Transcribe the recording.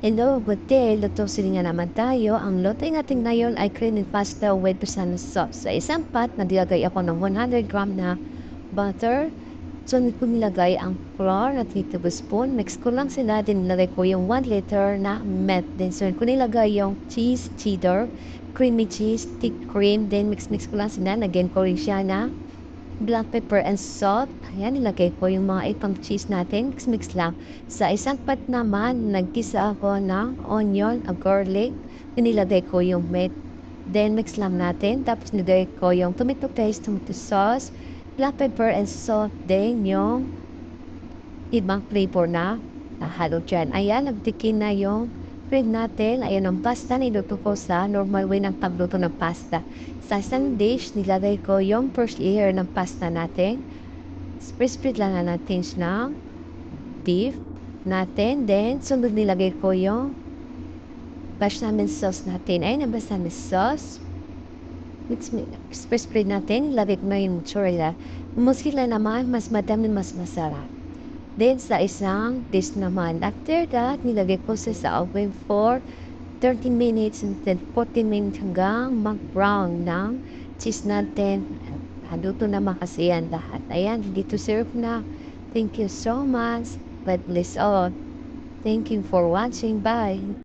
Hello, good day. Luto sili nga naman tayo. Ang luto natin ngayon ay cream and pasta with pisano sauce. Sa isang pot, nilagay ako ng 100 gram na butter. So, nilagay ang flour na 3 tablespoon. Mix ko lang sila. Din nilagay ko yung 1 liter na milk. Then, so, nilagay yung cheese, cheddar, creamy cheese, thick cream. Then, mix ko lang sila. Lagyan ko rin siya na black pepper and salt. Ayan, nilagay ko yung mga ibang cheese natin. Mix lang. Sa isang pat naman, nagkisa ako ng onion, garlic. Nilagay ko yung meat. Then, mix lang natin. Tapos, nilagay ko yung tomato paste, tomato sauce, black pepper and salt. Then, yung ibang flavor na halo dyan. Ayan, nagtikin na yung cream natin. Ayan ang pasta na iluto ko sa normal way ng pagluto ng pasta. Sa isang dish, nilagay ko yung first layer ng pasta natin. Spread lang natin ng beef natin. Then, sunod nilagay ko yung bechamel sauce natin. Ayan ang bechamel sauce. Spread natin. Nilagay ko na yung mozzarella. Mozzarella naman, mas madami, mas masarap. Then, sa isang dish naman. After that, nilagay ko sa oven for 30 minutes and then 40 minutes hanggang mag-brown ng cheese natin. Haluto naman kasi yan lahat. Ayan, dito serve na. Thank you so much. God bless all. Thank you for watching. Bye.